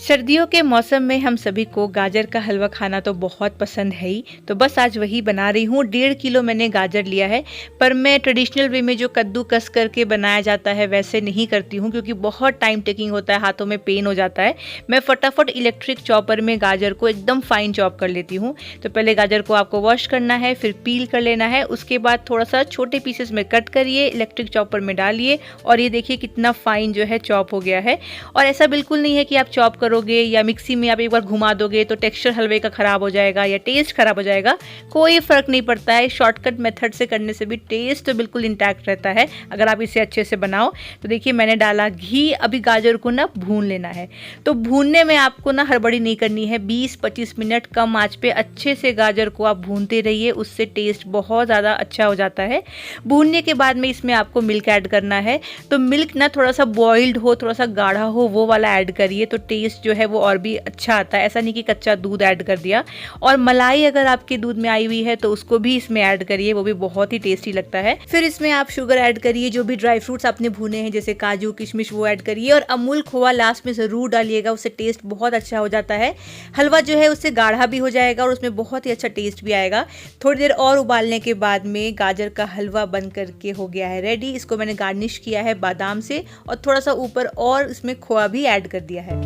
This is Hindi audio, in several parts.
सर्दियों के मौसम में हम सभी को गाजर का हलवा खाना तो बहुत पसंद है ही। तो बस आज वही बना रही हूँ। 1.5 किलो मैंने गाजर लिया है, पर मैं ट्रेडिशनल वे में जो कद्दू कस करके बनाया जाता है वैसे नहीं करती हूँ, क्योंकि बहुत टाइम टेकिंग होता है, हाथों में पेन हो जाता है। मैं फटाफट इलेक्ट्रिक चॉपर में गाजर को एकदम फाइन चॉप कर लेती हूँ। तो पहले गाजर को आपको वॉश करना है, फिर पील कर लेना है, उसके बाद थोड़ा सा छोटे पीसेस में कट करिए, इलेक्ट्रिक चॉपर में डालिए और ये देखिए कितना फाइन जो है चॉप हो गया है। और ऐसा बिल्कुल नहीं है कि आप चॉप करोगे या मिक्सी में आप एक बार घुमा दोगे तो टेक्सचर हलवे का खराब हो जाएगा या टेस्ट खराब हो जाएगा। कोई फर्क नहीं पड़ता है। शॉर्टकट मेथड से करने से भी टेस्ट तो बिल्कुल इंटैक्ट रहता है अगर आप इसे अच्छे से बनाओ। तो देखिए मैंने डाला घी। अभी गाजर को ना भून लेना है। तो भूनने में आपको ना हड़बड़ी नहीं करनी है। 20-25 मिनट कम आंच पे अच्छे से गाजर को आप भूनते रहिए, उससे टेस्ट बहुत ज़्यादा अच्छा हो जाता है। भूनने के बाद में इसमें आपको मिल्क ऐड करना है। तो मिल्क ना थोड़ा सा बॉइल्ड हो, थोड़ा सा गाढ़ा हो, वो वाला ऐड करिए तो टेस्ट जो है वो और भी अच्छा आता है। ऐसा नहीं कि कच्चा दूध ऐड कर दिया। और मलाई अगर आपके दूध में आई हुई है तो उसको भी इसमें ऐड करिए, वो भी बहुत ही टेस्टी लगता है। फिर इसमें आप शुगर ऐड करिए, जो भी ड्राई फ्रूट्स आपने भुने हैं जैसे काजू किशमिश वो ऐड करिए, और अमूल खोआ लास्ट में ज़रूर डालिएगा, उससे टेस्ट बहुत अच्छा हो जाता है। हलवा जो है उससे गाढ़ा भी हो जाएगा और उसमें बहुत ही अच्छा टेस्ट भी आएगा। थोड़ी देर और उबालने के बाद में गाजर का हलवा बन करके हो गया है रेडी। इसको मैंने गार्निश किया है बादाम से और थोड़ा सा ऊपर और इसमें खोआ भी ऐड कर दिया है।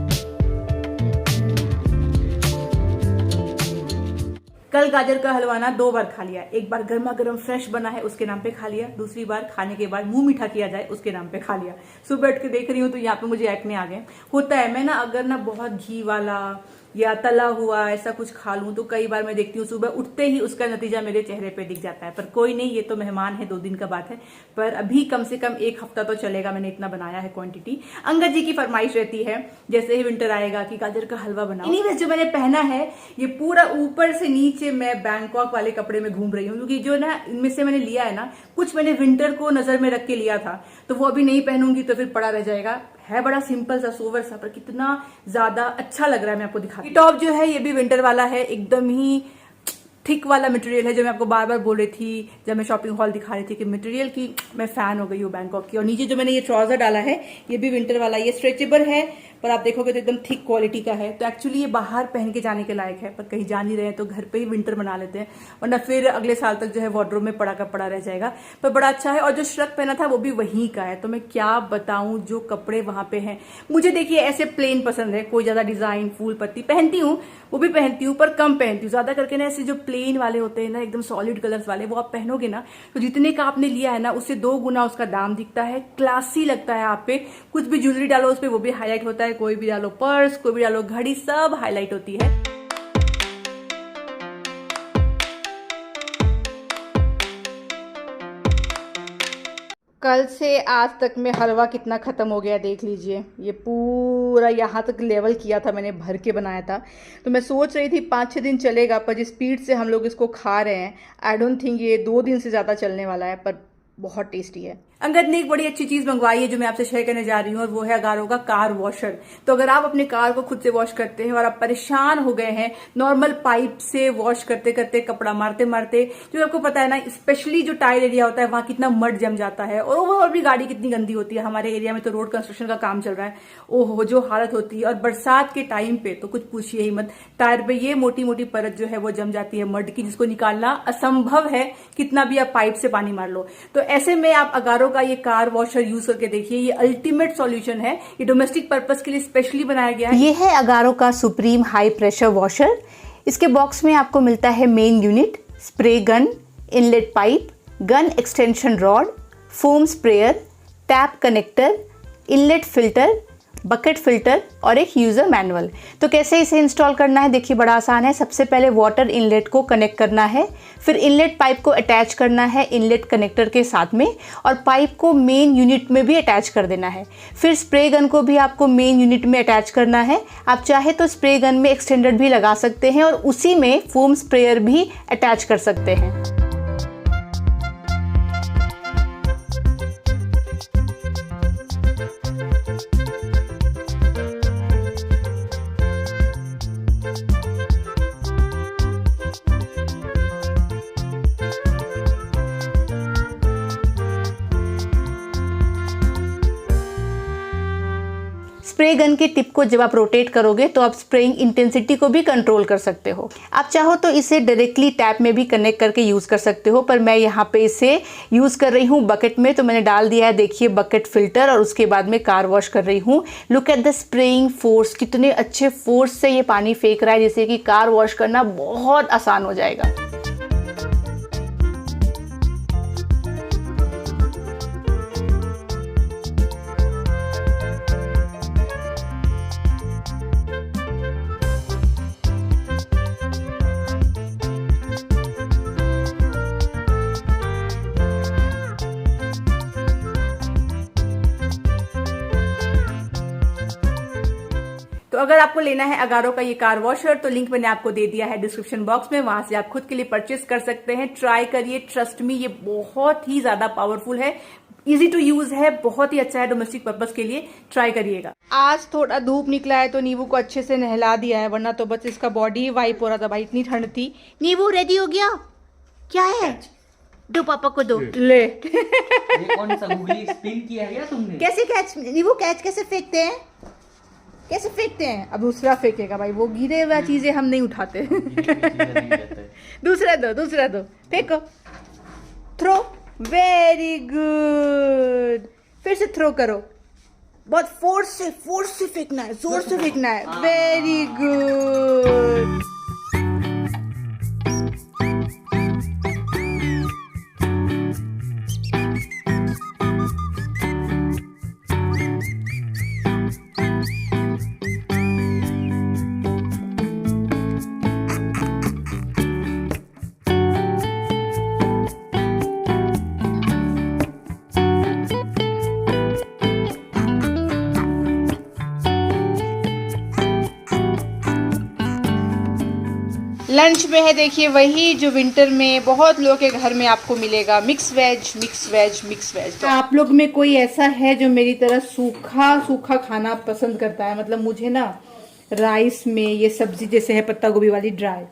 कल गाजर का हलवा ना 2 बार खा लिया। एक बार गर्मा गर्म फ्रेश बना है उसके नाम पे खा लिया, दूसरी बार खाने के बाद मुंह मीठा किया जाए उसके नाम पे खा लिया। सुबह बैठ के देख रही हूँ तो यहाँ पे मुझे एक्ने आ गए। होता है, मैं ना अगर ना बहुत घी वाला या तला हुआ ऐसा कुछ खा लूं तो कई बार मैं देखती हूँ सुबह उठते ही उसका नतीजा मेरे चेहरे पे दिख जाता है। पर कोई नहीं, ये तो मेहमान है, 2 दिन का बात है। पर अभी कम से कम 1 हफ्ता तो चलेगा, मैंने इतना बनाया है क्वांटिटी। अंगद जी की फरमाइश रहती है जैसे ही विंटर आएगा कि गाजर का हलवा बनाओ। एनीवेज जो मैंने पहना है ये पूरा ऊपर से नीचे मैं बैंकॉक वाले कपड़े में घूम रही हूँ, क्योंकि जो ना इनमें से मैंने लिया है ना, कुछ मैंने विंटर को नजर में रख के लिया था, तो वो अभी नहीं पहनूंगी तो फिर पड़ा रह जाएगा। है बड़ा सिंपल सा सोवर सा, पर कितना ज्यादा अच्छा लग रहा है। मैं आपको दिखाती हूँ। टॉप जो है ये भी विंटर वाला है, एकदम ही थिक वाला मटेरियल है, जो मैं आपको बार बार बोल रही थी जब मैं शॉपिंग हॉल दिखा रही थी कि मटेरियल की मैं फैन हो गई हूँ बैंकॉक की। और नीचे जो मैंने ये ट्राउजर डाला है ये भी विंटर वाला, ये स्ट्रेचेबल है पर आप देखोगे तो एकदम थिक क्वालिटी का है। तो एक्चुअली ये बाहर पहन के जाने के लायक है, पर कहीं जा नहीं रहे हैं तो घर पे ही विंटर बना लेते हैं, वरना फिर अगले साल तक जो है वार्डरोब में पड़ा का पड़ा रह जाएगा। पर बड़ा अच्छा है। और जो श्रग पहना था वो भी वहीं का है। तो मैं क्या बताऊं जो कपड़े वहां पे हैं। मुझे देखिए ऐसे प्लेन पसंद है, कोई ज्यादा डिजाइन फूल पत्ती पहनती हूँ, वो भी पहनती हूँ पर कम पहनती हूँ। ज्यादा करके ना ऐसे जो प्लेन वाले होते हैं ना, एकदम सॉलिड कलर्स वाले, वो आप पहनोगे ना तो जितने का आपने लिया है ना उससे 2 गुना उसका दाम दिखता है। क्लासी लगता है आप पे। कुछ भी ज्वेलरी डालो उस पर वो भी हाईलाइट होता है, कोई भी डालो पर्स, कोई भी डालो घड़ी, सब हाईलाइट होती है। कल से आज तक में हलवा कितना ख़त्म हो गया देख लीजिए। ये पूरा यहाँ तक लेवल किया था मैंने, भर के बनाया था। तो मैं सोच रही थी 5-6 दिन चलेगा, पर जिस स्पीड से हम लोग इसको खा रहे हैं आई डोंट थिंक ये 2 दिन से ज़्यादा चलने वाला है। पर बहुत टेस्टी है। अंगद ने एक बड़ी अच्छी चीज मंगवाई है जो मैं आपसे शेयर करने जा रही हूँ, और वो है अगारो का कार वॉशर। तो अगर आप अपने कार को खुद से वॉश करते हैं और आप परेशान हो गए हैं नॉर्मल पाइप से वॉश करते करते, कपड़ा मारते मारते, जो आपको पता है ना स्पेशली जो टायर एरिया होता है वहां कितना मड जम जाता है, और ओवरऑल भी गाड़ी कितनी गंदी होती है। हमारे एरिया में तो रोड कंस्ट्रक्शन का काम चल रहा है, ओहो जो हालत होती है। और बरसात के टाइम पे तो कुछ पूछिए ही मत, टायर पे ये मोटी मोटी परत जो है वो जम जाती है मड की, जिसको निकालना असंभव है कितना भी आप पाइप से पानी मार लो। तो ऐसे में आप अगारो का ये कार वॉशर यूज करके देखिए, ये अल्टीमेट सॉल्यूशन है। ये डोमेस्टिक पर्पस के लिए स्पेशली बनाया गया है। ये है अगारो का सुप्रीम हाई प्रेशर वॉशर। इसके बॉक्स में आपको मिलता है main unit, spray gun, inlet pipe, gun extension rod, foam sprayer, tap connector, inlet filter, bucket filter और एक यूज़र मैनुअल। तो कैसे इसे इंस्टॉल करना है देखिए, बड़ा आसान है। सबसे पहले वाटर इनलेट को कनेक्ट करना है, फिर इनलेट पाइप को अटैच करना है इनलेट कनेक्टर के साथ में, और पाइप को मेन यूनिट में भी अटैच कर देना है। फिर स्प्रे गन को भी आपको मेन यूनिट में अटैच करना है। आप चाहे तो स्प्रे गन में एक्सटेंडर भी लगा सकते हैं और उसी में फोम स्प्रेयर भी अटैच कर सकते हैं। स्प्रे स्प्रे गन के टिप को जब आप रोटेट करोगे तो आप स्प्रेइंग इंटेंसिटी को भी कंट्रोल कर सकते हो। आप चाहो तो इसे डायरेक्टली टैप में भी कनेक्ट करके यूज़ कर सकते हो, पर मैं यहाँ पे इसे यूज़ कर रही हूँ बकेट में। तो मैंने डाल दिया है, देखिए, बकेट फिल्टर, और उसके बाद में कार वॉश कर रही हूँ। Look at the spraying force, कितने अच्छे फोर्स से ये पानी फेंक रहा है, जिससे कि कार वॉश करना बहुत आसान हो जाएगा। तो अगर आपको लेना है अगारो का ये कार वॉशर तो लिंक मैंने आपको दे दिया है डिस्क्रिप्शन बॉक्स में, वहां से आप खुद के लिए परचेस कर सकते हैं। ट्राई करिए, ट्रस्ट मी, ये बहुत ही ज्यादा पावरफुल है, इजी टू यूज है, बहुत ही अच्छा है डोमेस्टिक पर्पस के लिए। ट्राई करिएगा। आज थोड़ा धूप निकला है तो नींबू को अच्छे से नहला दिया है, वरना तो बस इसका बॉडी वाइप हो रहा था भाई, इतनी ठंड थी। नींबू रेडी हो गया? क्या है? दो पापा को दो। ले ये कौन सा गूगली स्पिन किया है तुमने? कैसे कैच, नींबू कैच कैसे फेंकते हैं? कैसे फेंकते हैं? अब दूसरा फेंकेगा भाई, वो गिरे हुआ चीजें हम नहीं उठाते। दूसरा दो, फेंको, थ्रो, वेरी गुड। फिर से थ्रो करो, बहुत फोर्स से फेंकना है, जोर से फेंकना है, वेरी गुड। लंच में है, देखिए, वही जो विंटर में बहुत लोगों के घर में आपको मिलेगा, मिक्स वेज। तो आप लोग में कोई ऐसा है जो मेरी तरह सूखा खाना पसंद करता है? मतलब मुझे ना राइस में ये सब्जी जैसे है पत्ता गोभी वाली ड्राई,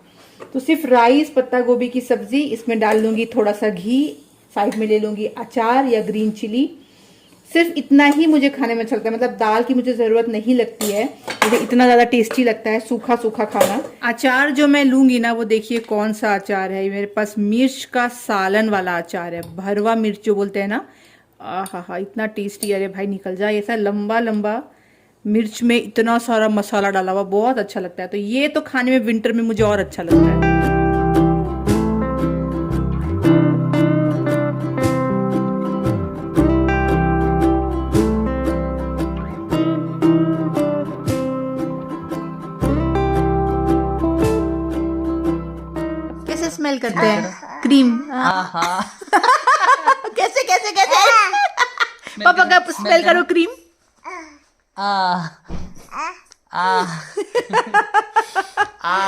तो सिर्फ राइस, पत्ता गोभी की सब्जी, इसमें डाल लूंगी थोड़ा सा घी, साइड में ले लूंगी अचार या ग्रीन चिली, सिर्फ इतना ही मुझे खाने में अच्छा लगता है। मतलब दाल की मुझे ज़रूरत नहीं लगती है, मुझे इतना ज़्यादा टेस्टी लगता है सूखा खाना। अचार जो मैं लूँगी ना, वो देखिए कौन सा अचार है मेरे पास, मिर्च का सालन वाला अचार है, भरवा मिर्च जो बोलते हैं ना, आहा इतना टेस्टी। अरे भाई निकल जाए, ऐसा लंबा मिर्च में इतना सारा मसाला डाला हुआ, बहुत अच्छा लगता है। तो ये तो खाने में विंटर में मुझे और अच्छा लगता है। स्मेल करते हैं क्रीम। कैसे पापा का स्मेल करो क्रीम।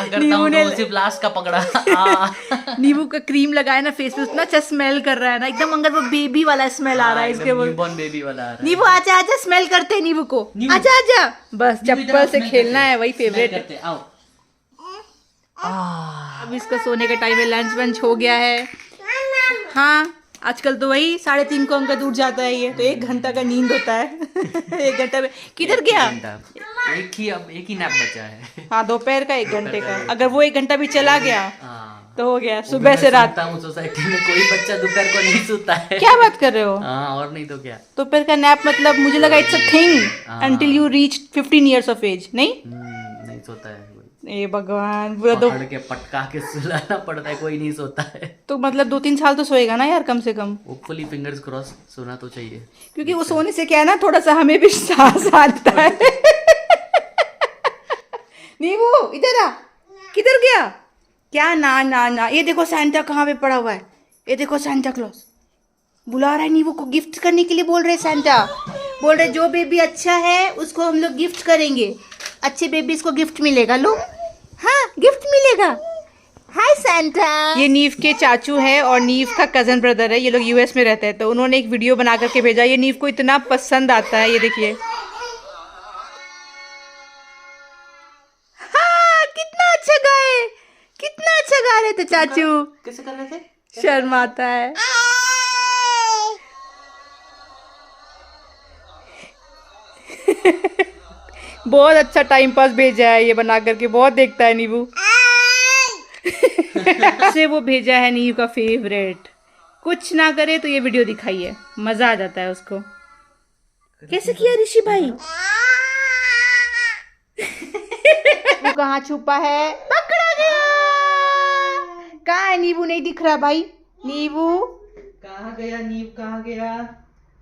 करता हूँ तो उसी ब्लास्ट का पकड़ा। नींबू का क्रीम लगाया ना फेस पे, उतना अच्छा स्मेल कर रहा है ना, एकदम अंदर वो बेबी वाला स्मेल आ रहा है इसके। न्यूबॉर्न बेबी वाला आ रहा है। नींबू आजा स्मेल करते हैं नींबू को, आजा। बस चप्पल से खेलना है, वही फेवरेट है। आओ। अब इसका सोने का टाइम है, लंच वंच हो गया है। हाँ, आजकल तो वही 3:30 को अंकल उठ जाता है, ये तो 1 घंटा का नींद होता है। 1 घंटा में किधर गया? एक ही नैप बचा है। हाँ, दोपहर का 1 घंटे का, अगर वो 1 घंटा भी चला गया तो हो गया, सुबह से रात। सोसाइटी में कोई बच्चा दोपहर को नहीं सोता है। क्या बात कर रहे हो? और नहीं तो क्या। दोपहर का नैप मतलब मुझे लगा it's a thing until you reach 15 years of age। नहीं सोता है। ए भगवान, पूरा दो पकड़ के पटका के सुलाना पड़ता है, कोई नहीं सोता है। तो मतलब 2-3 साल तो सोएगा ना यार, कम से कम। होपफुली फिंगर्स क्रॉस, सोना तो चाहिए, क्योंकि वो सोने से क्या है ना, थोड़ा सा हमें भी सांस आता है। नींबू इधर आ, किधर गया? क्या ना, ये देखो सैंटा कहाँ पे पड़ा हुआ है, ये देखो सैंटा क्लॉज बुला रहा है नींबू को, गिफ्ट करने के लिए बोल रहे सैंटा, बोल रहे जो बेबी अच्छा है उसको हम लोग गिफ्ट करेंगे, अच्छे बेबीज को गिफ्ट मिलेगा। लो, हाँ गिफ्ट मिलेगा। हाय सैंटा। ये नीव के चाचू है और नीव का कजन ब्रदर है, ये लोग यूएस में रहते हैं, तो उन्होंने एक वीडियो बना करके भेजा, ये नीव को इतना पसंद आता है, ये देखिए। हाँ, कितना अच्छा गा रहे थे चाचू। कैसे कर रहे थे? शर्माता है। बहुत अच्छा टाइम पास भेजा है ये बना करके, बहुत देखता है नीबू। से वो भेजा है नीबू का फेवरेट, कुछ ना करे तो ये वीडियो दिखाइए, मजा आ जाता है उसको। कैसे किया ऋषि भाई? वो कहाँ छुपा है? पकड़ा गया। कहाँ है नीबू? नहीं दिख रहा भाई। नीबू कहाँ गया नीव? कहाँ गया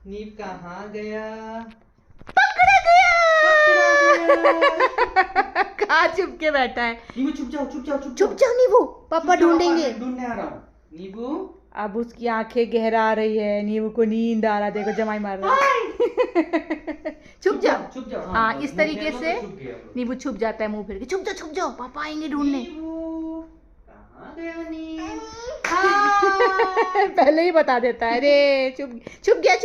नीव? कहाँ गया? पकड़ा गया। कहाँ छुप के बैठा है? नीबू चुप जाओ, चुप जाओ, चुप जाओ नीबू, पापा ढूंढेंगे। ढूंढने आ रहा हूँ नीबू। अब उसकी आंखें गहरा आ रही है, नीबू को नींद आ रहा, देखो जमाई मार रहा है। छुप जाओ, चुप जाओ। हाँ इस तरीके से छुप गया वो। नीबू छुप जाता है मुंह फिर के। छुप जाओ पापा आएंगे ढूंढने। नीबू, कहाँ गया नीव? पहले ही बता देता है। अरे छुप गया।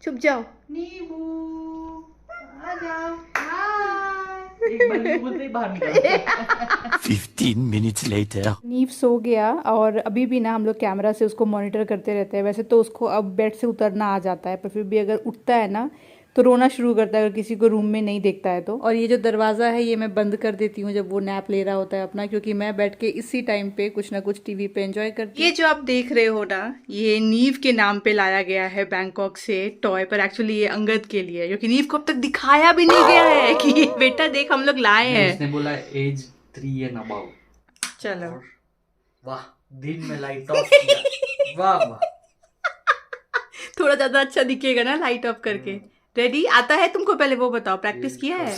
छुप जाओ। नीबू आ जाओ। एक बार बोलते ही बाहर निकल। 15 minutes later. नीव सो गया और अभी भी ना हम लोग कैमरा से उसको मॉनिटर करते रहते हैं। वैसे तो उसको अब बेड से उतरना आ जाता है, पर फिर भी अगर उठता है ना तो रोना शुरू करता है अगर किसी को रूम में नहीं देखता है तो। और ये जो दरवाज़ा है ये मैं बंद कर देती हूँ जब वो नैप ले रहा होता है अपना, क्योंकि मैं बैठ के इसी टाइम पे कुछ ना कुछ टीवी पे एंजॉय करती हूँ। ये जो आप देख रहे हो ना, ये नीव के नाम पे लाया गया है बैंकॉक से टॉय, पर एक्चुअली ये अंगद के लिए, क्योंकि नीव को अब तक दिखाया भी नहीं गया है कि बेटा देख हम लोग लाए हैं। उसने बोला एज 3 एंड अबाउ। चलो वाह, दिन में लाइट ऑफ किया। वाह थोड़ा ज्यादा अच्छा दिखेगा ना लाइट ऑफ करके। रेडी? आता है तुमको? पहले वो बताओ, प्रैक्टिस किया है?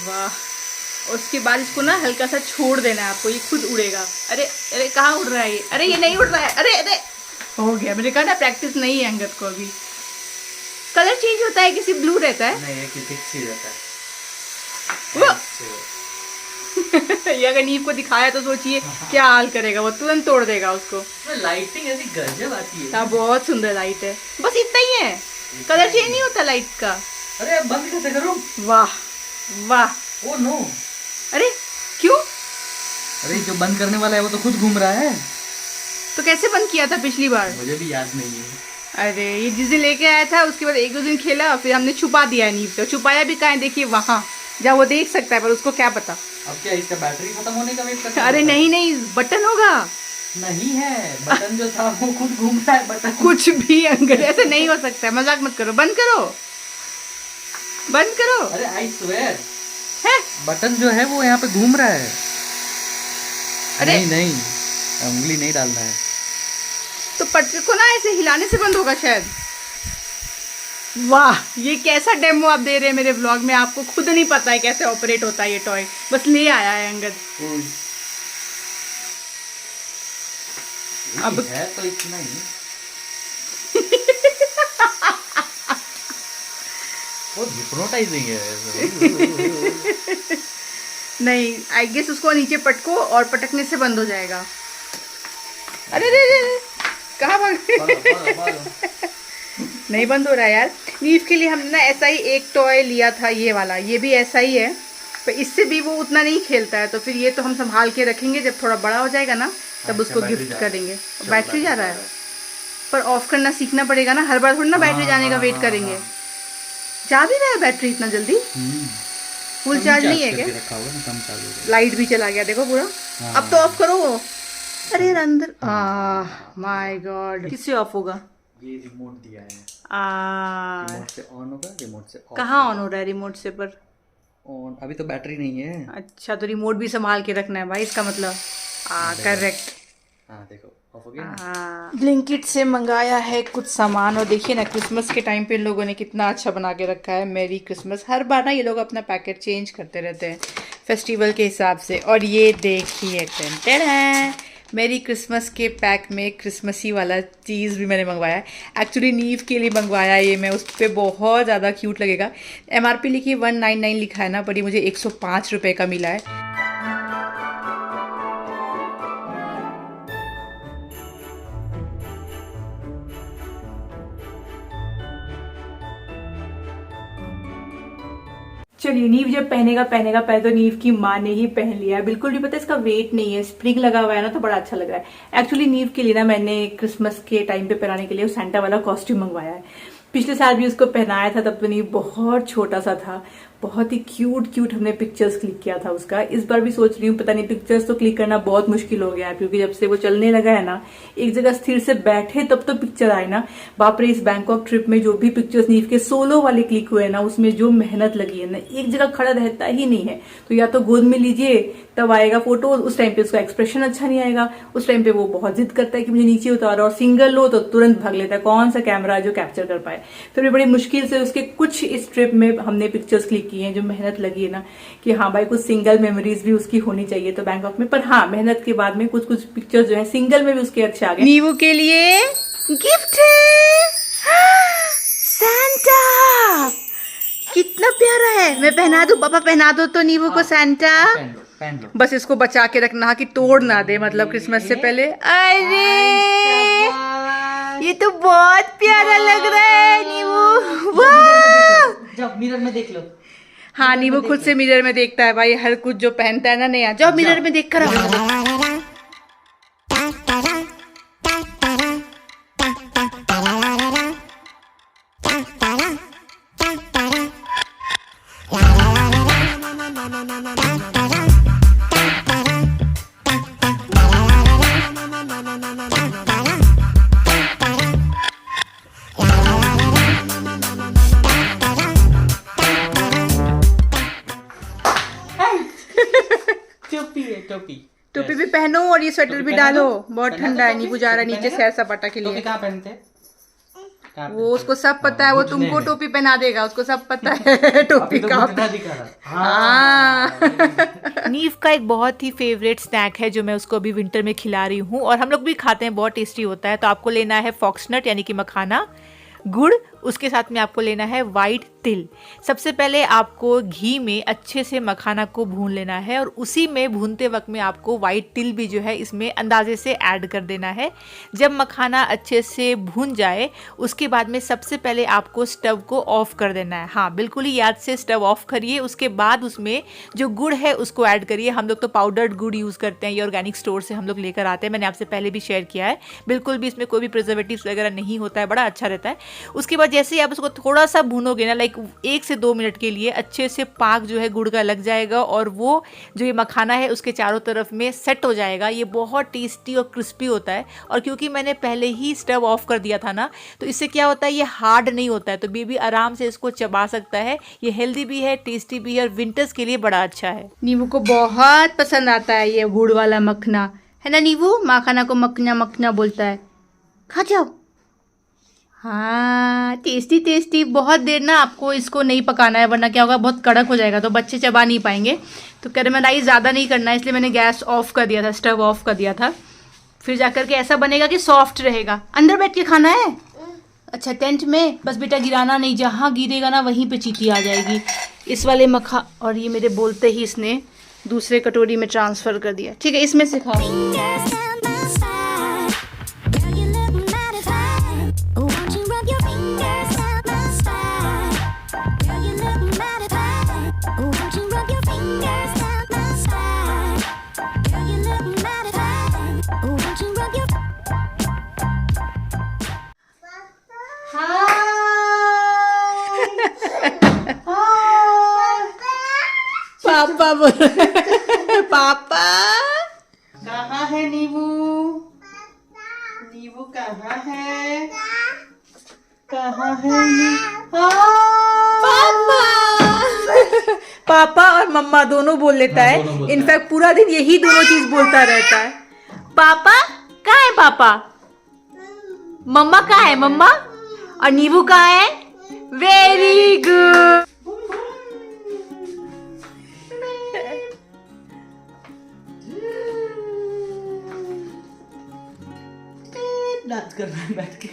वाह। उसके बाद इसको ना हल्का सा छोड़ देना है आपको, ये खुद उड़ेगा। अरे कहाँ उड़ रहा है ये? अरे ये नहीं उड़ रहा है। अरे हो गया, मैंने कहा ना प्रैक्टिस नहीं है अंगद को अभी। कलर चेंज होता है, किसी ब्लू रहता है। नहीं, ये फिक्स ही रहता है। ये अगर नीव को दिखाया तो सोचिए क्या हाल करेगा, वो तुरंत तोड़ देगा उसको। लाइटिंग ऐसी गजब आती है। हाँ बहुत सुंदर लाइट है, बस इतना ही है, कलर चेंज नहीं होता लाइट का। अरे अब बंद कैसे करूं? वाह। Oh no. अरे क्यों? अरे जो बंद करने वाला है वो तो खुद घूम रहा है। तो कैसे बंद किया था पिछली बार? मुझे भी याद नहीं है। अरे ये जिस दिन लेके आया था उसके बाद 1-2 दिन खेला, फिर हमने छुपा दिया नीव से। छुपाया भी कहाँ है? देखिए वहाँ, जहाँ वो देख सकता है, पर उसको क्या पता। अब क्या इसका बैटरी खत्म होने का वेट कर? अरे नहीं, बटन होगा। नहीं है, बटन जो था वो खुद घूम रहा है। बटन कुछ भी अंकल, ऐसे नहीं हो सकता है, मजाक मत करो। बंद करो। अरे आई स्वेयर है बटन जो है वो यहाँ पे घूम रहा है। अरे नहीं, उंगली नहीं डालना है। तो पटरी को ना ऐसे हिलाने से बंद होगा शायद। वाह, ये कैसा डेमो आप दे रहे हैं मेरे व्लॉग में, आपको खुद नहीं पता है कैसे ऑपरेट होता है ये टॉय, बस ले आया है अंगद। अब है तो इतना ही। वो हिप्नोटाइजिंग है। नहीं, आई गेस उसको नीचे पटको और पटकने से बंद हो जाएगा। अरे कहाँ भाग? नहीं बंद हो रहा है यार। नीव के लिए हमने ना ऐसा ही एक टॉय लिया था, ये वाला, ये भी ऐसा ही है, पर इससे भी वो उतना नहीं खेलता है, तो फिर ये तो हम संभाल के रखेंगे, जब थोड़ा बड़ा हो जाएगा ना तब उसको गिफ्ट करेंगे। बैटरी जा रहा है, पर ऑफ करना सीखना पड़ेगा ना, हर बार थोड़ी ना बैटरी जाने का वेट करेंगे। जा भी रहा है बैटरी इतना जल्दी? फुल चार्ज नहीं है क्या? लाइट भी चला गया देखो पूरा। अब तो ऑफ करो। अरे अंदर, माय गॉड, किससे ऑफ होगा? ये रिमोट दिया है। रिमोट से ऑन होगा, रिमोट से ऑफ। कहाँ ऑन हो रहा है रिमोट से? पर ऑन अभी तो बैटरी नहीं है। अच्छा, तो रिमोट भी संभाल के रखना है भाई, इसका मतलब। करेक्ट। हाँ देखो ऑफ हो गया। ब्लिंकिट से मंगाया है कुछ सामान, और देखिए ना क्रिसमस के टाइम पे इन लोगों ने कितना अच्छा बना के रखा है। मेरी क्रिसमस। हर बार ना ये लोग अपना पैकेट चेंज करते रहते हैं फेस्टिवल के हिसाब से। और ये देखिए मेरी क्रिसमस के पैक में क्रिसमसी वाला चीज़ भी मैंने मंगवाया है। एक्चुअली नीव के लिए मंगवाया ये मैं, उस पर बहुत ज़्यादा क्यूट लगेगा। MRP लिखी 199 लिखा है ना, पर ये मुझे 105 रुपये का मिला है। चलिए, नीव जब पहनेगा पहले तो नीव की माँ ने ही पहन लिया है। बिल्कुल भी पता है इसका वेट नहीं है, स्प्रिंग लगा हुआ है ना, तो बड़ा अच्छा लग रहा है। एक्चुअली नीव के लिए ना मैंने क्रिसमस के टाइम पे पहनाने के लिए सैंटा वाला कॉस्ट्यूम मंगवाया है, पिछले साल भी उसको पहनाया था, तब तो नहीं, बहुत छोटा सा था। बहुत ही क्यूट हमने पिक्चर्स क्लिक किया था उसका। इस बार भी सोच रही हूँ, पता नहीं, पिक्चर्स तो क्लिक करना बहुत मुश्किल हो गया है, क्योंकि जब से वो चलने लगा है ना, एक जगह स्थिर से बैठे तब तो पिक्चर आए ना। बाप रे, इस बैंकॉक ट्रिप में जो भी पिक्चर्स नीव के सोलो वाले क्लिक हुए ना, उसमें जो मेहनत लगी है ना, एक जगह खड़ा रहता ही नहीं है। तो या तो गोद में लीजिए तब आएगा फोटो, उस टाइम पे उसका एक्सप्रेशन अच्छा नहीं आएगा, उस टाइम पे वो बहुत जिद करता है कि मुझे नीचे उतारो, और सिंगल लो तो तुरंत भाग लेता है, कौन सा कैमरा जो कैप्चर कर पाए। फिर भी बड़ी मुश्किल से उसके कुछ इस ट्रिप में हमने पिक्चर्स क्लिक किए हैं। जो मेहनत लगी है ना, कि हाँ भाई कुछ सिंगल मेमोरीज भी उसकी होनी चाहिए तो बैंकॉक में, पर हाँ मेहनत के बाद में कुछ पिक्चर्स जो है सिंगल में भी उसके अच्छे आ गए। नीवू के लिए गिफ्ट है, सैंटा, कितना प्यारा है। मैं पहना दूं, पापा पहना दो तो नीवू को सैंटा। पहन लो। बस इसको बचा के रखना कि तोड़ ना दे, मतलब क्रिसमस से पहले। अरे ये तो बहुत प्यारा लग रहा है नीवू, वाह। जाओ मिरर में देख लो। हाँ, नीवू खुद से मिरर में देखता है भाई, हर कुछ जो पहनता है ना नया। जाओ मिरर में देख कर आओ। टोपी भी पहनो और ये स्वेटर भी डालो, बहुत ठंडा है। नींबू जा रहा है नीचे सैर सपाटा के लिए। कहाँ पहनते? वो उसको सब पता है, वो तुमको टोपी पहना देगा, उसको सब पता है टोपी का। हाँ। नीव का एक बहुत ही फेवरेट स्नैक है जो मैं उसको अभी विंटर में खिला रही हूँ, और हम लोग भी खाते हैं, बहुत टेस्टी होता है। तो आपको लेना है फॉक्सनट यानी कि मखाना, गुड़, उसके साथ में आपको लेना है वाइट तिल। सबसे पहले आपको घी में अच्छे से मखाना को भून लेना है, और उसी में भूनते वक्त में आपको वाइट तिल भी जो है इसमें अंदाजे से ऐड कर देना है। जब मखाना अच्छे से भून जाए उसके बाद में सबसे पहले आपको स्टव को ऑफ कर देना है। हाँ, बिल्कुल ही याद से स्टव ऑफ करिए। उसके बाद उसमें जो गुड़ है उसको ऐड करिए। हम लोग तो पाउडर्ड गुड़ यूज़ करते हैं, ये ऑर्गेनिक स्टोर से हम लोग लेकर आते हैं, मैंने आपसे पहले भी शेयर किया है। बिल्कुल भी इसमें कोई भी प्रिजर्वेटिव्स वगैरह नहीं होता है, बड़ा अच्छा रहता है। उसके बाद जैसे ही आप उसको थोड़ा सा भूनोगे ना, लाइक 1 से 2 मिनट के लिए, अच्छे से पाक जो है गुड़ का लग जाएगा, और वो जो ये मखाना है उसके चारों तरफ में सेट हो जाएगा। ये बहुत टेस्टी और क्रिस्पी होता है, और क्योंकि मैंने पहले ही स्टव ऑफ कर दिया था ना, तो इससे क्या होता है, ये हार्ड नहीं होता है, तो बेबी आराम से इसको चबा सकता है। ये हेल्दी भी है, टेस्टी भी है, और विंटर्स के लिए बड़ा अच्छा है। नींबू को बहुत पसंद आता है ये गुड़ वाला मखना, है ना नींबू? मखाना को मखना मखना बोलता है। खा जाओ। हाँ, टेस्टी टेस्टी। बहुत देर ना आपको इसको नहीं पकाना है, वरना क्या होगा, बहुत कड़क हो जाएगा, तो बच्चे चबा नहीं पाएंगे। तो कैरेमलाइज ज़्यादा नहीं करना है, इसलिए मैंने गैस ऑफ कर दिया था, स्टव ऑफ कर दिया था। फिर जाकर के ऐसा बनेगा कि सॉफ्ट रहेगा। अंदर बैठ के खाना है? अच्छा, टेंट में? बस बेटा गिराना नहीं, जहाँ गिरेगा ना वहीं पे चींटी आ जाएगी। इस वाले मखा, और ये मेरे बोलते ही इसने दूसरे कटोरी में ट्रांसफ़र कर दिया। ठीक है, इसमें से खाओ। पापा बोल पापा कहाँ है नींबू? नींबू कहाँ है? कहाँ है पापा। पापा और मम्मा दोनों बोल लेता है। इनफैक्ट पूरा दिन यही दोनों चीज बोलता रहता है। पापा कहाँ है? पापा। मम्मा कहाँ है? मम्मा। और नींबू कहाँ है? Very good. डांस कर रहा है बैठ के।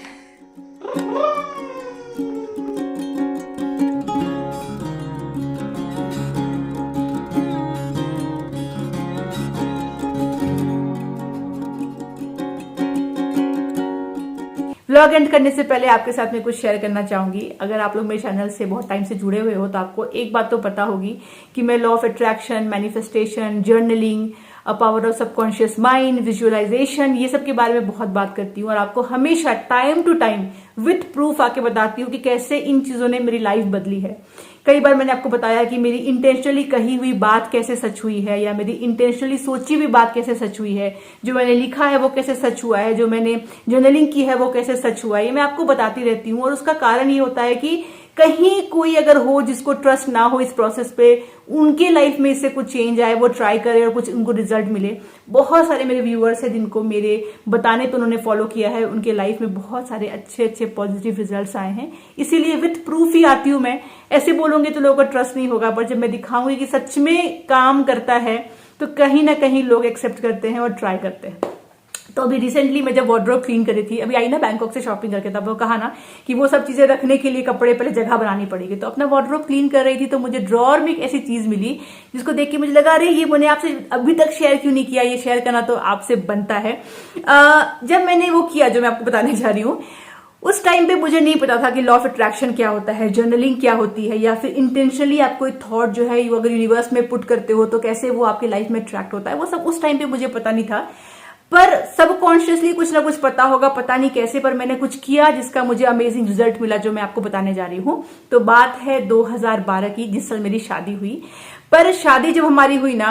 व्लॉग एंड करने से पहले आपके साथ में कुछ शेयर करना चाहूंगी। अगर आप लोग मेरे चैनल से बहुत टाइम से जुड़े हुए हो तो आपको एक बात तो पता होगी कि मैं law of attraction, manifestation, journaling power of subconscious mind, visualization, ये सब के बारे में बहुत बात करती हूँ और आपको हमेशा time to time with proof आके बताती हूँ कि कैसे इन चीजों ने मेरी लाइफ बदली है। कई बार मैंने आपको बताया कि मेरी इंटेंशनली कही हुई बात कैसे सच हुई है, या मेरी इंटेंशनली सोची हुई बात कैसे सच हुई है, जो मैंने लिखा है वो कैसे सच हुआ है, जो मैंने जर्नलिंग की है वो कैसे सच हुआ है, ये मैं आपको बताती रहती हूँ। और उसका कारण ये होता है कि कहीं कोई अगर हो जिसको ट्रस्ट ना हो इस प्रोसेस पे, उनके लाइफ में इससे कुछ चेंज आए, वो ट्राई करे और कुछ उनको रिजल्ट मिले। बहुत सारे मेरे व्यूअर्स हैं जिनको मेरे बताने तो उन्होंने फॉलो किया है, उनके लाइफ में बहुत सारे अच्छे अच्छे पॉजिटिव रिजल्ट्स आए हैं। इसीलिए विथ प्रूफ ही आती हूँ मैं। ऐसे बोलूंगी तो लोगों का ट्रस्ट नहीं होगा, पर जब मैं दिखाऊंगी कि सच में काम करता है तो कहीं ना कहीं लोग एक्सेप्ट करते हैं और ट्राई करते हैं। तो अभी रिसेंटली मैं जब वार्डरोब क्लीन कर रही थी, अभी आई ना बैंकॉक से शॉपिंग करके, तब वो कहा ना कि वो सब चीजें रखने के लिए कपड़े पहले जगह बनानी पड़ेगी, तो अपना वार्डरोब क्लीन कर रही थी तो मुझे ड्रॉअर में एक ऐसी चीज मिली जिसको देख के मुझे लगा अरे ये मैंने आपसे अभी तक शेयर क्यों नहीं किया, ये शेयर करना तो आपसे बनता है। जब मैंने वो किया जो मैं आपको बताने जा रही हूँ, उस टाइम पे मुझे नहीं पता था कि लॉ ऑफ अट्रैक्शन क्या होता है, जर्नलिंग क्या होती है, या फिर इंटेंशनली आप कोई थॉट जो है अगर यूनिवर्स में पुट करते हो तो कैसे वो आपकी लाइफ में अट्रैक्ट होता है, वो सब उस टाइम पे मुझे पता नहीं था। पर सबकॉन्शियसली कुछ ना कुछ पता होगा, पता नहीं कैसे, पर मैंने कुछ किया जिसका मुझे अमेजिंग रिजल्ट मिला, जो मैं आपको बताने जा रही हूँ। तो बात है 2012 की, जिस साल मेरी शादी हुई। पर शादी जब हमारी हुई ना,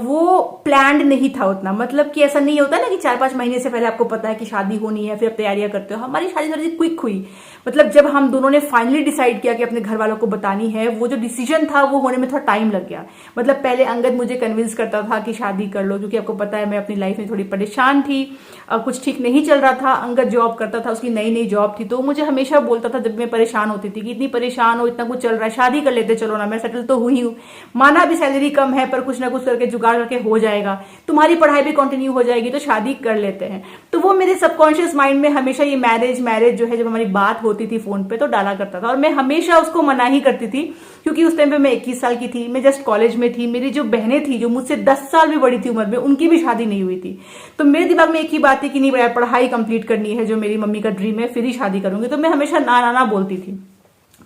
वो प्लान्ड नहीं था उतना, मतलब कि ऐसा नहीं होता ना कि 4-5 महीने से पहले आपको पता है कि शादी होनी है, फिर आप तैयारियां करते हो। हमारी शादी थोड़ी क्विक हुई, मतलब जब हम दोनों ने फाइनली डिसाइड किया कि अपने घर वालों को बतानी है, वो जो डिसीजन था वो होने में थोड़ा टाइम लग गया। मतलब पहले अंगद मुझे कन्विंस करता था कि शादी कर लो, क्योंकि आपको पता है मैं अपनी लाइफ में थोड़ी परेशान थी, कुछ ठीक नहीं चल रहा था। अंगद जॉब करता था, उसकी नई नई जॉब थी, तो मुझे हमेशा बोलता था जब मैं परेशान होती थी कि इतनी परेशान हो, इतना कुछ चल रहा है, शादी कर लेते चलो ना, मैं सेटल तो हुई हूँ, माना भी सैलरी कम है पर कुछ ना कुछ करके जुगाड़ करके हो जाएगा, तुम्हारी पढ़ाई भी कंटिन्यू हो जाएगी, तो शादी कर लेते हैं। तो वो मेरे सबकॉन्शियस माइंड में हमेशा ये मैरिज जो है, जब हमारी बात होती थी फोन पे तो डाला करता था, और मैं हमेशा उसको मना ही करती थी, क्योंकि उस टाइम पे मैं 21 साल की थी, मैं जस्ट कॉलेज में थी। मेरी जो बहनें थी जो मुझसे 10 साल भी बड़ी थी उम्र में, उनकी भी शादी नहीं हुई थी। तो मेरे दिमाग में एक ही बात थी कि नहीं, पढ़ाई कंप्लीट करनी है, जो मेरी मम्मी का ड्रीम है, फिर ही शादी करूंगी। तो मैं हमेशा ना बोलती थी।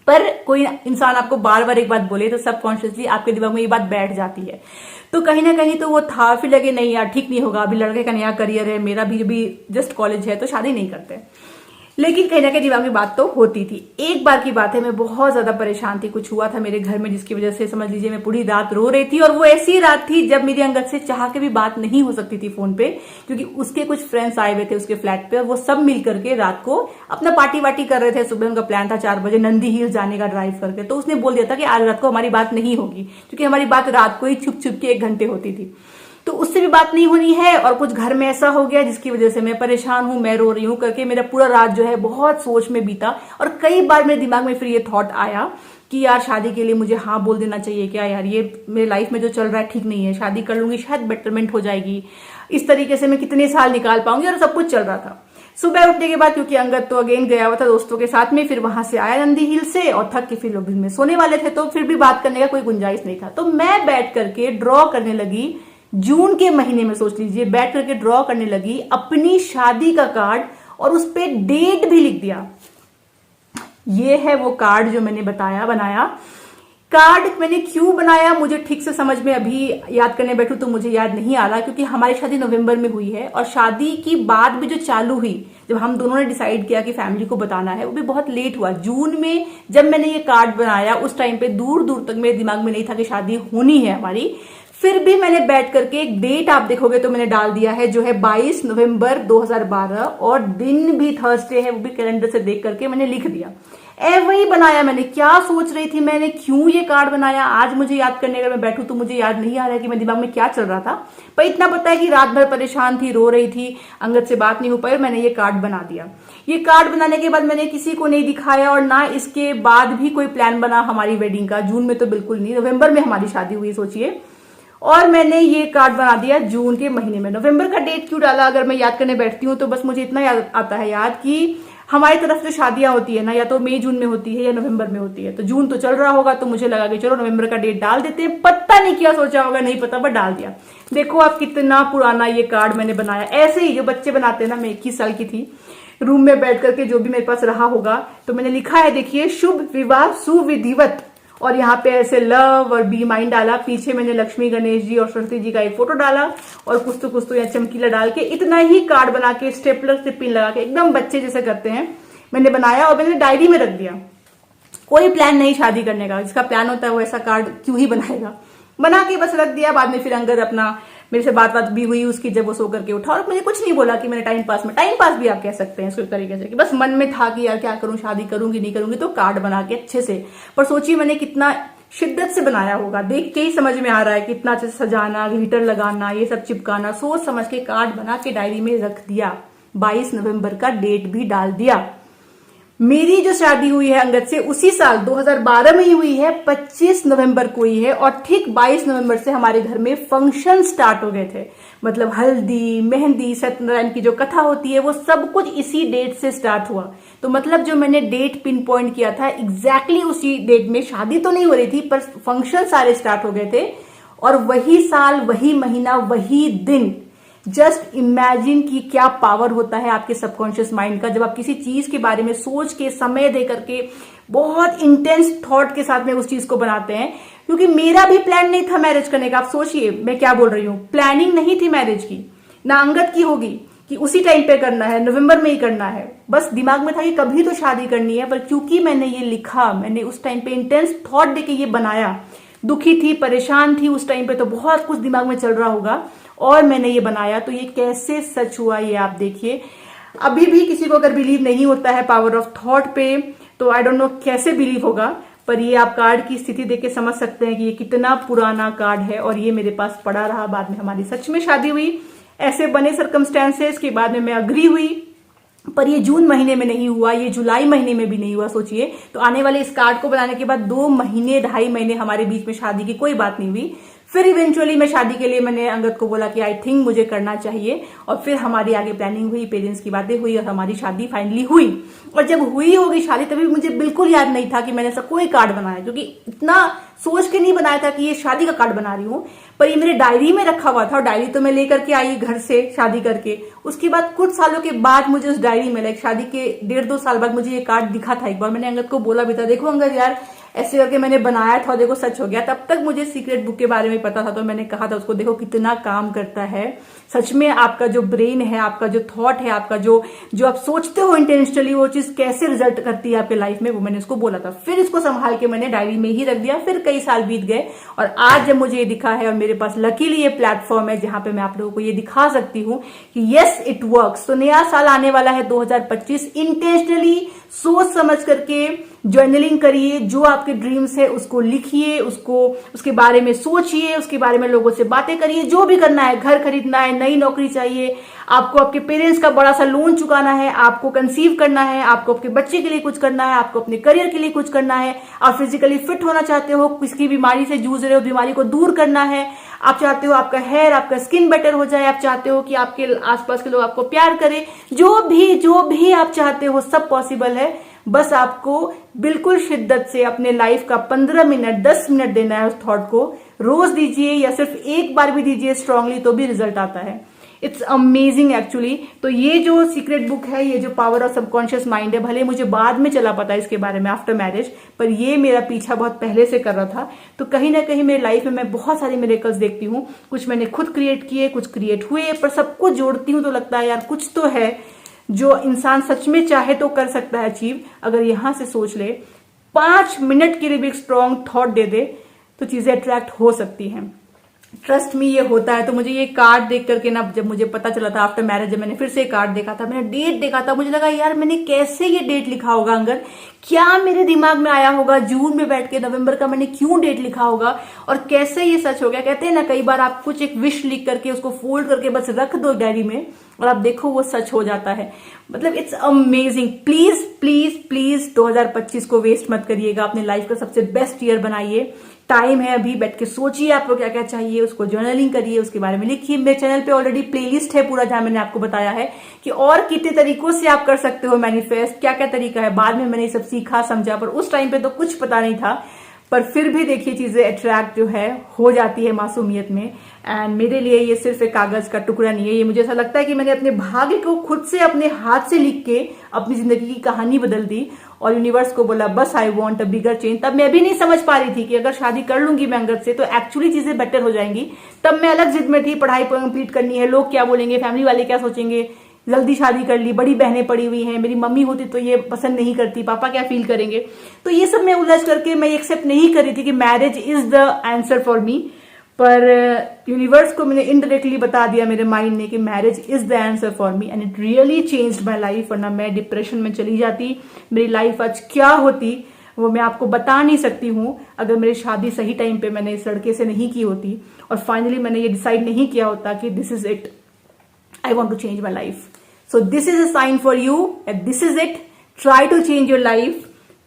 पर कोई इंसान आपको बार बार एक बात बोले तो सबकॉन्शियसली आपके दिमाग में ये बात बैठ जाती है। तो कहीं ना कहीं तो वो था, फिर लगे नहीं यार ठीक नहीं होगा, अभी लड़के का नया करियर है, मेरा भी जस्ट कॉलेज है, तो शादी नहीं करते। लेकिन कहीं ना कहीं दिमाग में बात तो होती थी। एक बार की बात है, मैं बहुत ज्यादा परेशान थी, कुछ हुआ था मेरे घर में जिसकी वजह से समझ लीजिए मैं पूरी रात रो रही थी। और वो ऐसी रात थी जब मेरी अंगद से चाह के भी बात नहीं हो सकती थी फोन पे, क्योंकि उसके कुछ फ्रेंड्स आए हुए थे उसके फ्लैट पे, और वो सब मिल करके रात को अपना पार्टी वार्टी कर रहे थे। सुबह उनका प्लान था 4 बजे नंदी हिल्स जाने का ड्राइव करके। तो उसने बोल दिया था कि आज रात को हमारी बात नहीं होगी, क्योंकि हमारी बात रात को ही छुप छुप के 1 घंटे होती थी, तो उससे भी बात नहीं होनी है। और कुछ घर में ऐसा हो गया जिसकी वजह से मैं परेशान हूं, मैं रो रही हूं करके मेरा पूरा रात जो है बहुत सोच में बीता। और कई बार मेरे दिमाग में फिर ये थॉट आया कि यार शादी के लिए मुझे हाँ बोल देना चाहिए क्या, यार ये मेरे लाइफ में जो चल रहा है ठीक नहीं है, शादी कर लूंगी शायद बेटरमेंट हो जाएगी, इस तरीके से मैं कितने साल निकाल पाऊंगी। और सब कुछ चल रहा था। सुबह उठने के बाद, क्योंकि अंगद तो अगेन गया हुआ था दोस्तों के साथ में, फिर वहां से आया नंदी हिल से, और थक के फिर लोग में सोने वाले थे, तो फिर भी बात करने का कोई गुंजाइश नहीं था। तो मैं बैठ करके ड्रॉ करने लगी, जून के महीने में सोच लीजिए, बैठ करके ड्रॉ करने लगी अपनी शादी का कार्ड, और उस पे डेट भी लिख दिया। ये है वो कार्ड जो मैंने बनाया। कार्ड मैंने क्यों बनाया मुझे ठीक से समझ में, अभी याद करने बैठू तो मुझे याद नहीं आ रहा, क्योंकि हमारी शादी नवंबर में हुई है, और शादी की बात भी जो चालू हुई, जब हम दोनों ने डिसाइड किया कि फैमिली को बताना है, वो भी बहुत लेट हुआ। जून में जब मैंने ये कार्ड बनाया, उस टाइम पे दूर दूर तक मेरे दिमाग में नहीं था कि शादी होनी है हमारी। फिर भी मैंने बैठ करके एक डेट, आप देखोगे तो मैंने डाल दिया है, जो है 22 नवंबर 2012, और दिन भी थर्सडे है, वो भी कैलेंडर से देख करके मैंने लिख दिया। वही बनाया मैंने। क्या सोच रही थी मैंने, क्यों ये कार्ड बनाया, आज मुझे याद करने अगर मैं बैठू तो मुझे याद नहीं आ रहा है कि मेरे दिमाग में क्या चल रहा था। पर इतना पता है कि रात भर परेशान थी, रो रही थी, अंगद से बात नहीं हो पाई, मैंने ये कार्ड बना दिया। ये कार्ड बनाने के बाद मैंने किसी को नहीं दिखाया, और ना इसके बाद भी कोई प्लान बना हमारी वेडिंग का। जून में तो बिल्कुल नहीं, नवंबर में हमारी शादी हुई सोचिए, और मैंने ये कार्ड बना दिया जून के महीने में। नवंबर का डेट क्यों डाला, अगर मैं याद करने बैठती हूँ तो बस मुझे इतना याद आता है याद कि हमारी तरफ जो शादियां होती है ना, या तो मई जून में होती है या नवंबर में होती है। तो जून तो चल रहा होगा, तो मुझे लगा कि चलो नवंबर का डेट डाल देते हैं। पता नहीं क्या सोचा होगा, नहीं पता, पर डाल दिया। देखो आप कितना पुराना ये कार्ड मैंने बनाया, ऐसे ही जो बच्चे बनाते हैं ना। मैं 21 साल की थी, रूम में बैठ करके जो भी मेरे पास रहा होगा, तो मैंने लिखा है, देखिए, शुभ विवाह सुविधिवत, और यहाँ पे ऐसे लव और बी माइंड डाला, पीछे मैंने लक्ष्मी गणेश जी और सरस्वती जी का एक फोटो डाला और कुछ तो यहाँ चमकीला डाल के इतना ही कार्ड बना के स्टेपलर से पिन लगा के एकदम बच्चे जैसे करते हैं मैंने बनाया और मैंने डायरी में रख दिया। कोई प्लान नहीं शादी करने का, जिसका प्लान होता है वो ऐसा कार्ड क्यों ही बनाएगा, बना के बस रख दिया। बाद में फिर अंगद अपना मेरे से बात भी हुई उसकी, जब वो सो करके उठा और मुझे कुछ नहीं बोला कि मैंने टाइम पास भी आप कह सकते हैं इस तरीके से कि बस मन में था कि यार क्या करूं, शादी करूंगी नहीं करूंगी, तो कार्ड बना के अच्छे से, पर सोचिए मैंने कितना शिद्दत से बनाया होगा, देख के ही समझ में आ रहा है कि इतना अच्छे से सजाना, ग्लिटर लगाना, ये सब चिपकाना, सोच समझ के कार्ड बना के डायरी में रख दिया। 22 नवंबर का डेट भी डाल दिया। मेरी जो शादी हुई है अंगद से उसी साल 2012 में ही हुई है, 25 नवंबर को ही है और ठीक 22 नवंबर से हमारे घर में फंक्शन स्टार्ट हो गए थे। मतलब हल्दी, मेहंदी, सत्यनारायण की जो कथा होती है वो सब कुछ इसी डेट से स्टार्ट हुआ। तो मतलब जो मैंने डेट पिन पॉइंट किया था एग्जैक्टली उसी डेट में शादी तो नहीं हो रही थी पर फंक्शन सारे स्टार्ट हो गए थे और वही साल, वही महीना, वही दिन। जस्ट इमेजिन कि क्या पावर होता है आपके सबकॉन्शियस माइंड का जब आप किसी चीज के बारे में सोच के, समय दे करके, बहुत इंटेंस थॉट के साथ में उस चीज को बनाते हैं। क्योंकि मेरा भी प्लान नहीं था मैरिज करने का। आप सोचिए मैं क्या बोल रही हूँ, प्लानिंग नहीं थी मैरिज की, ना अंगद की होगी कि उसी टाइम पे करना है, नवंबर में ही करना है। बस दिमाग में था कि कभी तो शादी करनी है, पर क्योंकि मैंने ये लिखा, मैंने उस टाइम पे इंटेंस थॉट देके ये बनाया, दुखी थी, परेशान थी उस टाइम पे, तो बहुत कुछ दिमाग में चल रहा होगा और मैंने ये बनाया, तो ये कैसे सच हुआ ये आप देखिए। अभी भी किसी को अगर बिलीव नहीं होता है पावर ऑफ थॉट पे, तो आई डोंट नो कैसे बिलीव होगा, पर ये आप कार्ड की स्थिति देख के समझ सकते हैं कि ये कितना पुराना कार्ड है और ये मेरे पास पड़ा रहा। बाद में हमारी सच में शादी हुई, ऐसे बने सर्कमस्टेंसेस के बाद में मैं अग्री हुई, पर ये जून महीने में नहीं हुआ, ये जुलाई महीने में भी नहीं हुआ। सोचिए, तो आने वाले इस कार्ड को बनाने के बाद 2 महीने 2.5 महीने हमारे बीच में शादी की कोई बात नहीं हुई। फिर इवेंचुअली मैं शादी के लिए मैंने अंगद को बोला कि आई थिंक मुझे करना चाहिए और फिर हमारी आगे प्लानिंग हुई, पेरेंट्स की बातें हुई और हमारी शादी फाइनली हुई। और जब हुई होगी शादी तभी मुझे बिल्कुल याद नहीं था कि मैंने ऐसा कोई कार्ड बनाया, क्योंकि इतना सोच के नहीं बनाया था कि ये शादी का कार्ड बना रही हूँ, पर ये मेरे डायरी में रखा हुआ था और डायरी तो मैं लेकर के आई घर से शादी करके। उसके बाद कुछ सालों के बाद मुझे उस डायरी में, लाइक शादी के 1.5-2 साल बाद मुझे ये कार्ड दिखा था। एक बार मैंने अंगद को बोला भी था, देखो अंगद यार ऐसे करके मैंने बनाया था, देखो सच हो गया। तब तक मुझे सीक्रेट बुक के बारे में पता था, तो मैंने कहा था उसको, देखो कितना काम करता है सच में आपका जो ब्रेन है, आपका जो थॉट है, आपका जो आप सोचते हो इंटेंशनली, वो चीज कैसे रिजल्ट करती है आपके लाइफ में, वो मैंने उसको बोला था। फिर इसको संभाल के मैंने डायरी में ही रख दिया। फिर कई साल बीत गए और आज जब मुझे ये दिखा है और मेरे पास लकीली ये प्लेटफॉर्म है जहां पे मैं आप लोगों को ये दिखा सकती हूँ कि यस इट वर्क्स। तो नया साल आने वाला है 2025, इंटेंशनली सोच समझ करके जर्नलिंग करिए, जो आपके ड्रीम्स है उसको लिखिए, उसके बारे में सोचिए, उसके बारे में लोगों से बातें करिए। जो भी करना है, घर खरीदना है, नई नौकरी चाहिए, आपको आपके पेरेंट्स का बड़ा सा लोन चुकाना है, आपको कंसीव करना है, आपको आपके बच्चे के लिए कुछ करना है, आपको अपने करियर के लिए कुछ करना है, आप फिजिकली फिट होना चाहते हो, किसी बीमारी से जूझ रहे हो, बीमारी को दूर करना है, आप चाहते हो आपका हेयर, आपका स्किन बेटर हो जाए, आप चाहते हो कि आपके आसपास के लोग आपको प्यार करें, जो भी आप चाहते हो सब पॉसिबल है। बस आपको बिल्कुल शिद्दत से अपने लाइफ का 15 मिनट 10 मिनट देना है उस थॉट को। रोज दीजिए या सिर्फ एक बार भी दीजिए स्ट्रांगली, तो भी रिजल्ट आता है। It's amazing actually. तो ये जो सीक्रेट बुक है, ये जो पावर ऑफ सबकॉन्शियस माइंड है, भले मुझे बाद में चला पता इसके बारे में आफ्टर मैरिज, पर ये मेरा पीछा बहुत पहले से कर रहा था। तो कहीं ना कहीं मेरी लाइफ में मैं बहुत सारे मिरेकल्स देखती हूँ। कुछ मैंने खुद क्रिएट किए, कुछ क्रिएट हुए, पर सबको जोड़ती हूँ तो लगता है यार कुछ तो है जो इंसान सच में चाहे तो कर सकता है अचीव। अगर यहां से सोच ले, 5 मिनट के लिए भी एक स्ट्रॉन्ग थॉट दे दे, तो चीजें अट्रैक्ट हो सकती हैं। ट्रस्ट मी, ये होता है। तो मुझे ये कार्ड देख करके ना, जब मुझे पता चला था आफ्टर मैरिज, जब मैंने फिर से कार्ड देखा था, मैंने डेट देखा था, मुझे लगा यार मैंने कैसे ये डेट लिखा होगा अंदर, क्या मेरे दिमाग में आया होगा जून में बैठ के, नवंबर का मैंने क्यों डेट लिखा होगा और कैसे ये सच हो गया। कहते हैं ना कई बार आप कुछ एक विश लिख करके उसको फोल्ड करके बस रख दो डायरी में और आप देखो वो सच हो जाता है। मतलब it's amazing. Please please please 2025 को वेस्ट मत करिएगा, अपने लाइफ का सबसे बेस्ट ईयर बनाइए। टाइम है अभी, बैठ के सोचिए आपको क्या क्या चाहिए, उसको जर्नलिंग करिए, उसके बारे में लिखिए। मेरे चैनल पे ऑलरेडी प्लेलिस्ट है पूरा, जहां मैंने आपको बताया है कि और कितने तरीकों से आप कर सकते हो मैनिफेस्ट, क्या क्या तरीका है। बाद में मैंने ये सब सीखा समझा, पर उस टाइम पे तो कुछ पता नहीं था। पर फिर भी देखिए चीजें अट्रैक्ट जो है हो जाती है मासूमियत में। एंड मेरे लिए ये सिर्फ एक कागज का टुकड़ा नहीं है, ये मुझे ऐसा लगता है कि मैंने अपने भाग्य को खुद से अपने हाथ से लिख के अपनी जिंदगी की कहानी बदल दी और यूनिवर्स को बोला बस I want a bigger change. तब मैं भी नहीं समझ पा रही थी कि अगर शादी कर लूंगी मैं अंगद से तो एक्चुअली चीजें बेटर हो जाएंगी। तब मैं अलग जिद में थी, पढ़ाई कंप्लीट करनी है, लोग क्या बोलेंगे, फैमिली वाले क्या सोचेंगे, जल्दी शादी कर ली, बड़ी बहनें पड़ी हुई हैं, मेरी मम्मी होती तो ये पसंद नहीं करती, पापा क्या फील करेंगे। तो ये सब मैं उलझ करके मैं एक्सेप्ट नहीं कर रही थी कि marriage is the answer for me. पर यूनिवर्स को मैंने इनडायरेक्टली बता दिया मेरे माइंड ने कि marriage is the answer for me and it really changed my life. वरना मैं डिप्रेशन में चली जाती, मेरी लाइफ आज क्या होती वो मैं आपको बता नहीं सकती हूँ अगर मेरी शादी सही टाइम पे मैंने इस लड़के से नहीं की होती और फाइनली मैंने ये डिसाइड नहीं किया होता कि this is it, I want to change my life. So this is a sign for you that this is it. Try to change your life.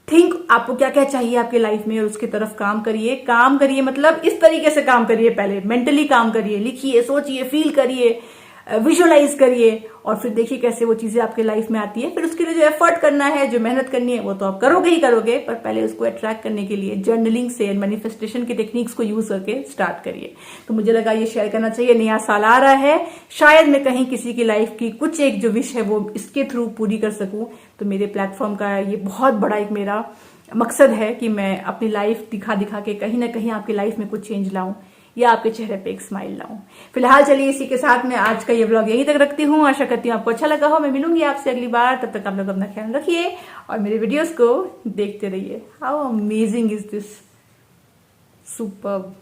Think आपको क्या क्या चाहिए आपके लाइफ में और उसकी तरफ काम करिए। काम करिए मतलब इस तरीके से काम करिए, पहले मेंटली काम करिए, लिखिए, सोचिए, फील करिए, विजुअलाइज करिए और फिर देखिए कैसे वो चीजें आपके लाइफ में आती है। फिर उसके लिए जो एफर्ट करना है, जो मेहनत करनी है वो तो आप करोगे ही करोगे, पर पहले उसको अट्रैक्ट करने के लिए जर्नलिंग से मैनिफेस्टेशन की टेक्निक्स को यूज करके स्टार्ट करिए। तो मुझे लगा ये शेयर करना चाहिए। नया साल आ रहा है, शायद मैं कहीं किसी की लाइफ की कुछ एक जो विश है वो इसके थ्रू पूरी कर सकूं। तो मेरे प्लेटफॉर्म का ये बहुत बड़ा एक मेरा मकसद है कि मैं अपनी लाइफ दिखा दिखा के कहीं ना कहीं आपकी लाइफ में कुछ चेंज लाऊं या आपके चेहरे पे एक स्माइल लाऊं। फिलहाल चलिए इसी के साथ मैं आज का ये व्लॉग यहीं तक रखती हूँ। आशा करती हूँ आपको अच्छा लगा हो। मैं मिलूंगी आपसे अगली बार, तब तक आप लोग अपना ख्याल रखिए और मेरे वीडियोस को देखते रहिए। How amazing is this, superb.